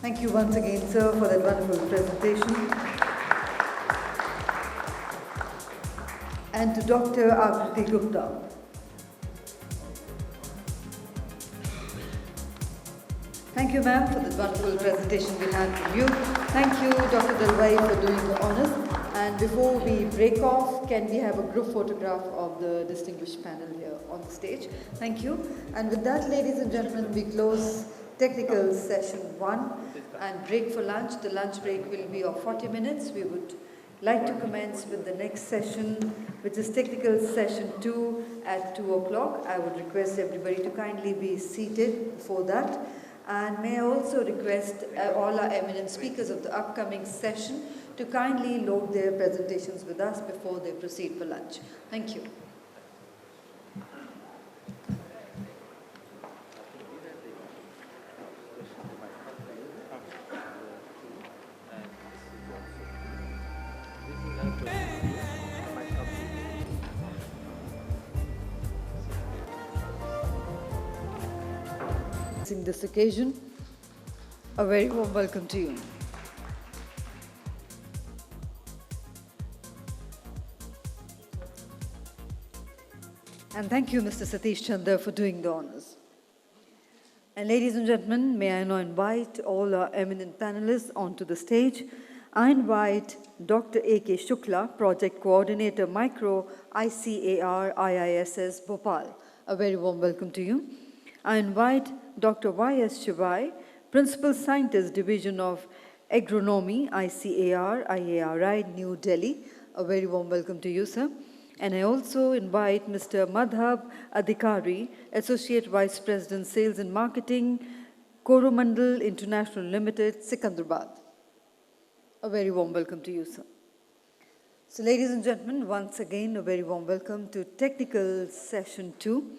Thank you once again, sir, for that wonderful presentation. And to Dr. Akriti Gupta. Thank you, ma'am, for the wonderful presentation we had from you. Thank you, Dr. Talwai, for doing the honors. And before we break off, can we have a group photograph of the distinguished panel here on the stage? Thank you. And with that, ladies and gentlemen, we close technical session 1 and break for lunch. The lunch break will be of 40 minutes. We would like to commence with the next session, which is technical session 2 at 2 o'clock. I would request everybody to kindly be seated for that. And may I also request all our eminent speakers of the upcoming session to kindly load their presentations with us before they proceed for lunch. Thank you. This occasion, a very warm welcome to you. And thank you, Mr. Satish Chandra, for doing the honors. And ladies and gentlemen, may I now invite all our eminent panelists onto the stage. I invite Dr. A.K. Shukla, Project Coordinator, Micro, ICAR, IISS, Bhopal. A very warm welcome to you. I invite Dr. Y.S. Shivai, Principal Scientist, Division of Agronomy, ICAR, IARI, New Delhi. A very warm welcome to you, sir. And I also invite Mr. Madhav Adhikari, Associate Vice President, Sales and Marketing, Coromandel International Limited, Secunderabad. A very warm welcome to you, sir. So, ladies and gentlemen, once again, a very warm welcome to Technical Session 2.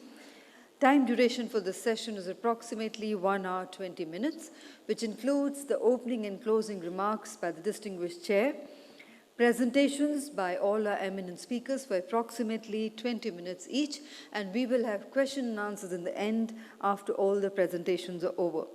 Time duration for this session is approximately 1 hour 20 minutes, which includes the opening and closing remarks by the distinguished chair, presentations by all our eminent speakers for approximately 20 minutes each, and we will have question and answers in the end after all the presentations are over.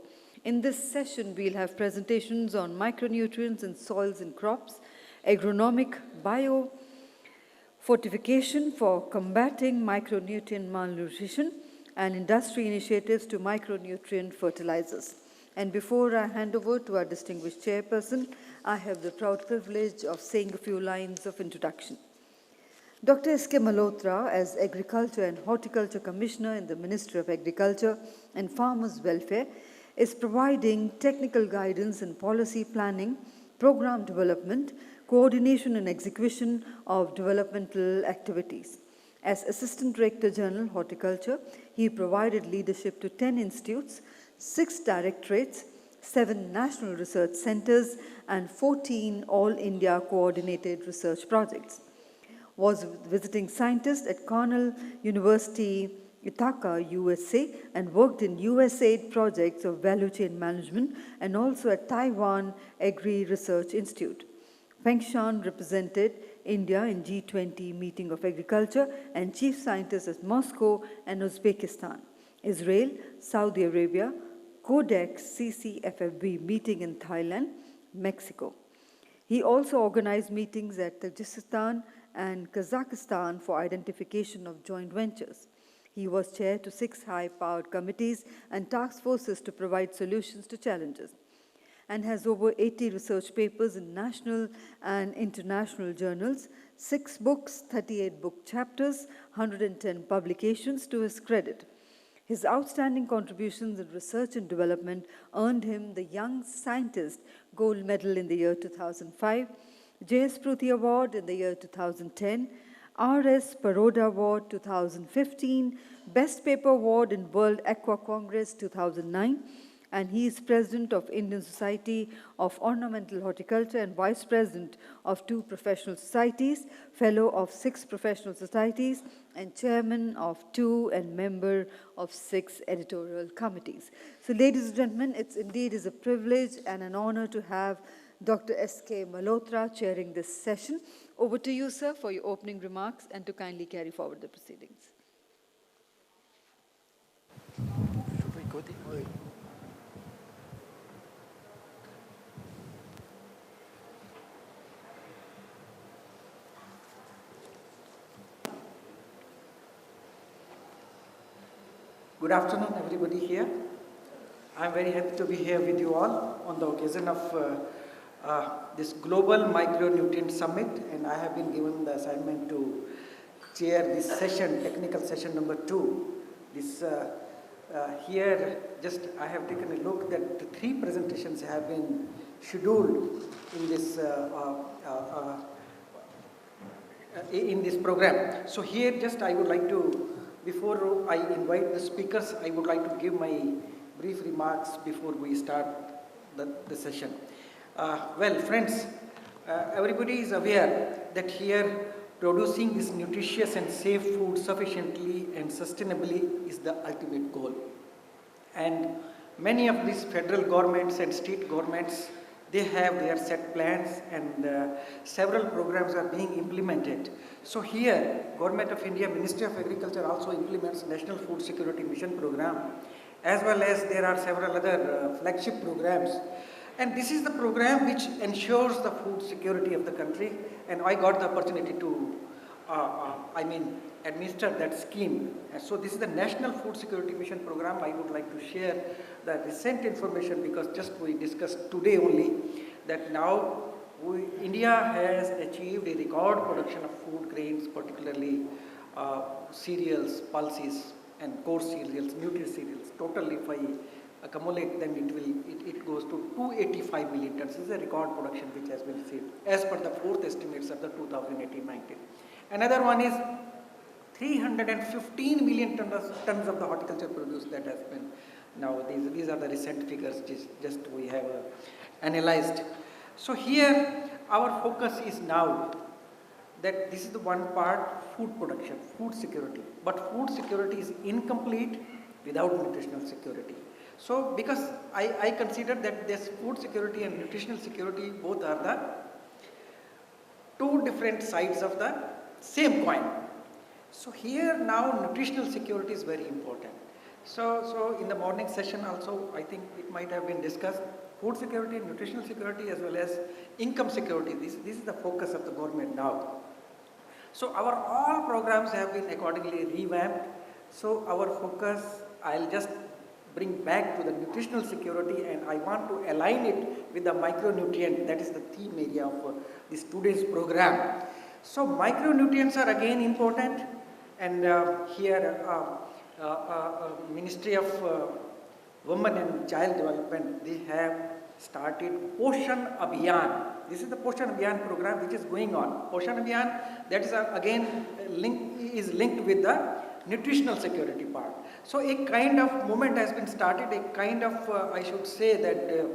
In this session, we'll have presentations on micronutrients in soils and crops, agronomic biofortification for combating micronutrient malnutrition, and industry initiatives to micronutrient fertilizers. And before I hand over to our distinguished chairperson, I have the proud privilege of saying a few lines of introduction. Dr. S.K. Malhotra, as Agriculture and Horticulture Commissioner in the Ministry of Agriculture and Farmers' Welfare, is providing technical guidance in policy planning, program development, coordination and execution of developmental activities. As Assistant Director General Horticulture, he provided leadership to 10 institutes, 6 directorates, 7 national research centers, and 14 all-India coordinated research projects. Was visiting scientist at Cornell University, Ithaca, USA, and worked in USAID projects of value chain management and also at Taiwan Agri Research Institute. Feng Shan represented India in G20 meeting of agriculture and chief scientist at Moscow and Uzbekistan, Israel, Saudi Arabia, Codex CCFFB meeting in Thailand, Mexico. He also organized meetings at Tajikistan and Kazakhstan for identification of joint ventures. He was chair to 6 high-powered committees and task forces to provide solutions to challenges, and has over 80 research papers in national and international journals, 6 books, 38 book chapters, 110 publications to his credit. His outstanding contributions in research and development earned him the Young Scientist Gold Medal in the year 2005, J.S. Pruthi Award in the year 2010, R.S. Paroda Award 2015, Best Paper Award in World Aqua Congress 2009, and he is President of Indian Society of Ornamental Horticulture and Vice President of 2 professional societies, Fellow of 6 professional societies, and Chairman of 2 and member of 6 editorial committees. So ladies and gentlemen, it's indeed is a privilege and an honor to have Dr. S.K. Malhotra chairing this session. Over to you, sir, for your opening remarks and to kindly carry forward the proceedings. Should we go there? Good afternoon, everybody here. I'm very happy to be here with you all on the occasion of this Global Micronutrient Summit, and I have been given the assignment to chair this session, technical session number 2. This here, just I have taken a look that the 3 presentations have been scheduled in this program. So here, just I would like to, before I invite the speakers, I would like to give my brief remarks before we start the session. Well, friends, everybody is aware that here producing this nutritious and safe food sufficiently and sustainably is the ultimate goal. And many of these federal governments and state governments, they have their set plans, and several programs are being implemented. So here, Government of India, Ministry of Agriculture also implements National Food Security Mission program, as well as there are several other flagship programs. And this is the program which ensures the food security of the country, and I got the opportunity to, administer that scheme. And so this is the National Food Security Mission program. I would like to share the recent information because just we discussed today only that now India has achieved a record production of food grains, particularly cereals, pulses, and coarse cereals, nutrient cereals. Total, if I accumulate them, it goes to 285 million tons. This is a record production which has been achieved as per the 4th estimates of the 2018-19. Another one is 315 million tons of the horticulture produce that has been. Now these are the recent figures just we have analyzed. So here our focus is now that this is the one part, food production, food security. But food security is incomplete without nutritional security. So because I consider that this food security and nutritional security both are the 2 different sides of the same coin. So here now nutritional security is very important. So in the morning session also I think it might have been discussed, food security, nutritional security as well as income security. This is the focus of the government now. So our all programs have been accordingly revamped. So our focus, I'll just bring back to the nutritional security, and I want to align it with the micronutrient. That is the theme area of this today's program. So micronutrients are again important, and here Ministry of Women and Child Development, they have started Poshan Abhiyan. This is the Poshan Abhiyan program which is going on. Poshan Abhiyan, that is again linked with the nutritional security part. So a kind of movement has been started, a kind of, I should say that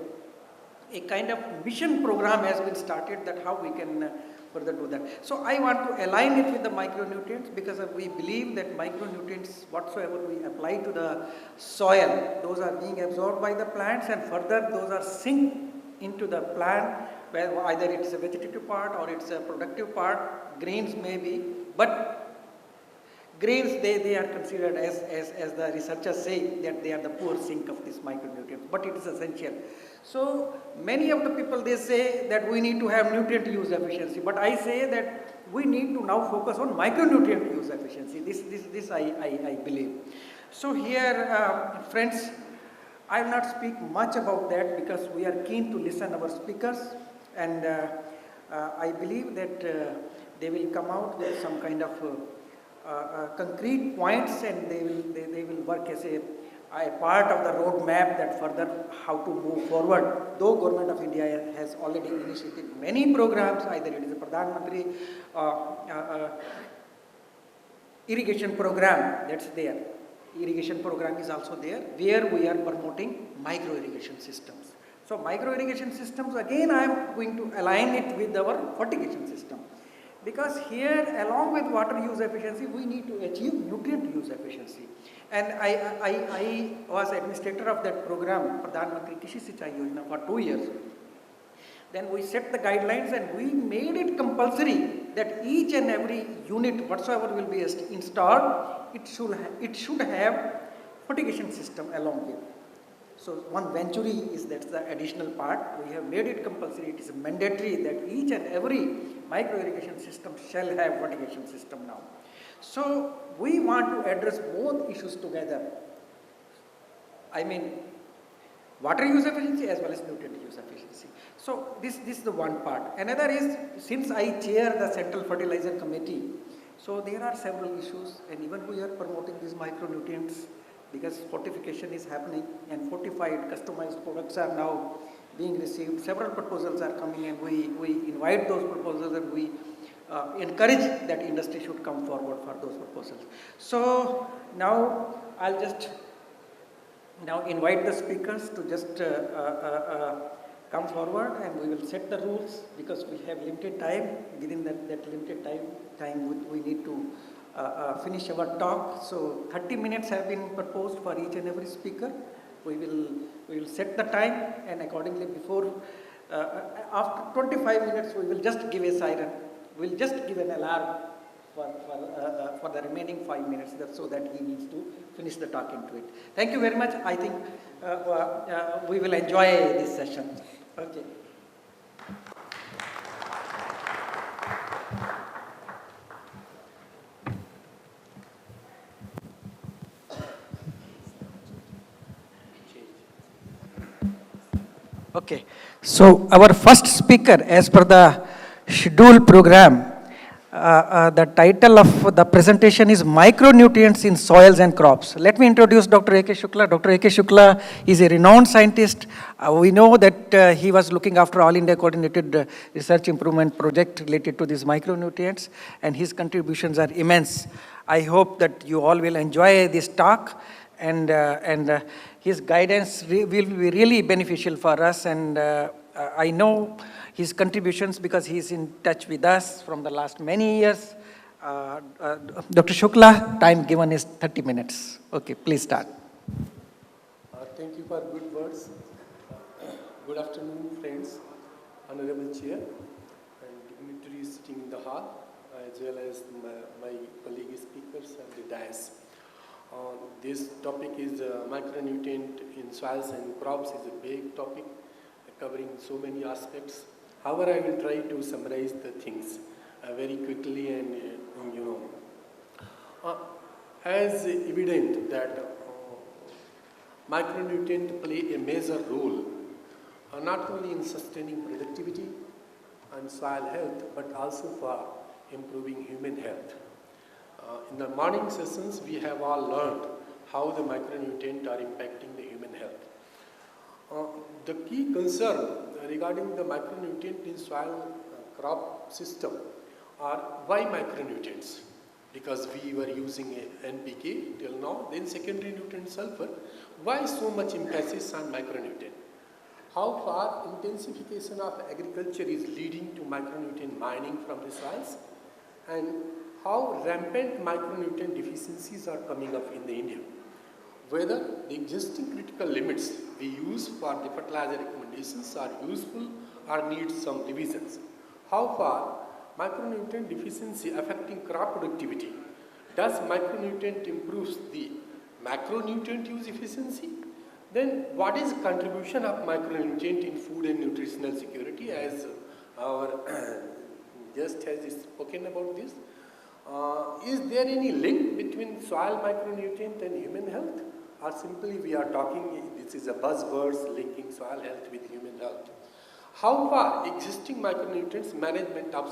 a kind of mission program has been started that how we can further do that. So I want to align it with the micronutrients because we believe that micronutrients whatsoever we apply to the soil, those are being absorbed by the plants and further those are synced into the plant, where either it's a vegetative part or it's a productive part, grains may be, but grains, they are considered as the researchers say that they are the poor sink of this micronutrients, but it is essential. So many of the people, they say that we need to have nutrient use efficiency, but I say that we need to now focus on micronutrient use efficiency. This I believe. So here, friends, I will not speak much about that because we are keen to listen our speakers, and I believe that they will come out with some kind of concrete points, and they will work as a part of the roadmap that further how to move forward. Though Government of India has already initiated many programs, either it is a Pradhan Mantri irrigation program that's there. Irrigation program is also there, where we are promoting micro irrigation systems. So micro irrigation systems, again I am going to align it with our fertigation system. Because here, along with water use efficiency, we need to achieve nutrient use efficiency. And I was administrator of that program, Pradhan Mantri Krishi Sinchai Yojana, for 2 years. Then we set the guidelines and we made it compulsory that each and every unit whatsoever will be installed, it should have fertigation system along with. So one venturi is, that's the additional part. We have made it compulsory. It is mandatory that each and every micro irrigation system shall have fertigation system now. So we want to address both issues together. I mean, water use efficiency as well as nutrient use efficiency. So this is the one part. Another is, since I chair the Central Fertilizer Committee, so there are several issues, and even we are promoting these micronutrients because fortification is happening, and fortified customized products are now being received. Several proposals are coming, and we invite those proposals, and we encourage that industry should come forward for those proposals. So now I'll just invite the speakers to just come forward, and we will set the rules because we have limited time. Within that limited time we need to finish our talk. So 30 minutes have been proposed for each and every speaker. We will set the time, and accordingly after 25 minutes we will just give a siren. We will just give an alarm for the remaining 5 minutes, so that he needs to finish the talk into it. Thank you very much. I think we will enjoy this session. Okay. Okay, so our first speaker, as per the schedule program, the title of the presentation is Micronutrients in Soils and Crops. Let me introduce Dr. A.K. Shukla. Dr. A.K. Shukla is a renowned scientist. We know that he was looking after All India Coordinated Research Improvement Project related to these micronutrients, and his contributions are immense. I hope that you all will enjoy this talk, and his guidance will be really beneficial for us, and I know his contributions because he is in touch with us from the last many years. Dr. Shukla, time given is 30 minutes. Okay, please start. Thank you for good words. Good afternoon, friends, Honorable Chair, and dignitaries sitting in the hall, as well as my colleague speakers and the dais. This topic is micronutrient in soils and crops is a big topic covering so many aspects. However, I will try to summarize the things very quickly, and as evident that micronutrients play a major role not only in sustaining productivity and soil health, but also for improving human health. In the morning sessions, we have all learned how the micronutrients are impacting the human health. The key concern regarding the micronutrient in soil crop system are why micronutrients? Because we were using NPK till now, then secondary nutrient sulfur. Why so much emphasis on micronutrient? How far intensification of agriculture is leading to micronutrient mining from the soils, and how rampant micronutrient deficiencies are coming up in the India. Whether the existing critical limits we use for the fertilizer recommendations are useful or need some revisions. How far micronutrient deficiency affecting crop productivity? Does micronutrient improves the macronutrient use efficiency? Then what is contribution of micronutrient in food and nutritional security, as our guest has spoken about this? Is there any link between soil micronutrient and human health? Or simply we are talking, this is a buzzword linking soil health with human health? How far existing micronutrients management of